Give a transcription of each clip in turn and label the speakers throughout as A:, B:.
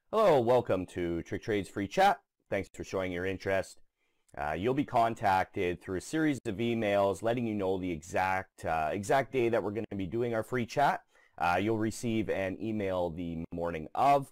A: Hello, welcome to TrickTrades free chat. Thanks for showing your interest. You'll be contacted through a series of emails letting you know the exact day that we're going to be doing our free chat. You'll receive an email the morning of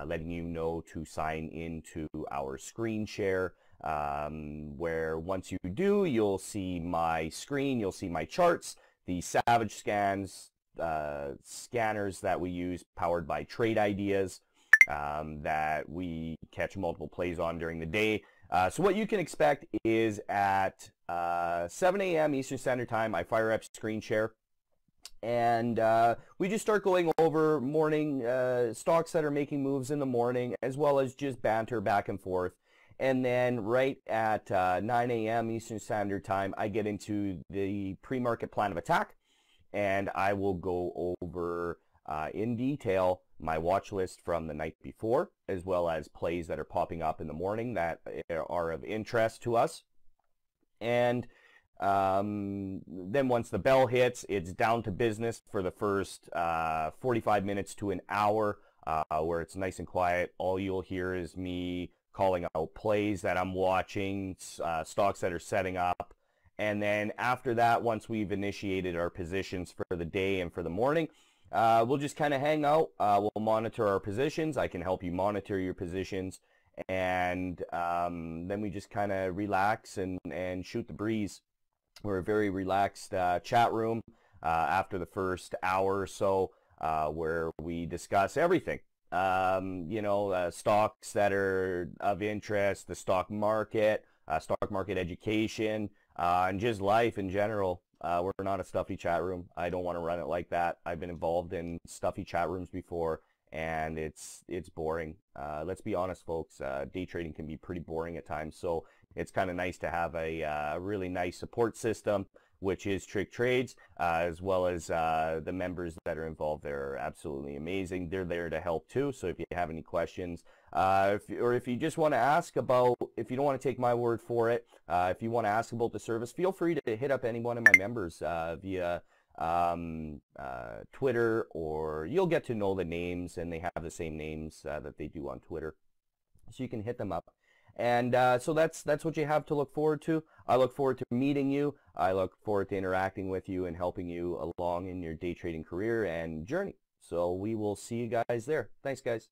A: letting you know to sign into our screen share, where once you do, you'll see my screen, you'll see my charts, the Savage scanners that we use powered by Trade Ideas. That we catch multiple plays on during the day. So what you can expect is at 7 a.m. Eastern Standard Time, I fire up screen share, and we just start going over morning stocks that are making moves in the morning, as well as just banter back and forth. And then right at 9 a.m. Eastern Standard Time, I get into the pre-market plan of attack, and I will go over in detail my watch list from the night before, as well as plays that are popping up in the morning that are of interest to us. And then once the bell hits, it's down to business for the first 45 minutes to an hour, where it's nice and quiet. All you'll hear is me calling out plays that I'm watching, stocks that are setting up. And then after that, once we've initiated our positions for the day and for the morning, we'll just kind of hang out. We'll monitor our positions. I can help you monitor your positions. And then we just kind of relax and shoot the breeze. We're a very relaxed chat room after the first hour or so, where we discuss everything. Stocks that are of interest, the stock market education, and just life in general. We're not a stuffy chat room. I don't want to run it like that. I've been involved in stuffy chat rooms before, and it's boring. Let's be honest, folks. Day trading can be pretty boring at times, so it's kind of nice to have a really nice support system, which is TrickTrades, as well as the members that are involved. They're absolutely amazing. They're there to help too, so if you have any questions, if you just want to ask about, if you don't want to take my word for it, if you want to ask about the service, feel free to hit up any one of my members via Twitter, or you'll get to know the names, and they have the same names that they do on Twitter, so you can hit them up. And so that's what you have to look forward to. I look forward to meeting you. I look forward to interacting with you and helping you along in your day trading career and journey. So we will see you guys there. Thanks, guys.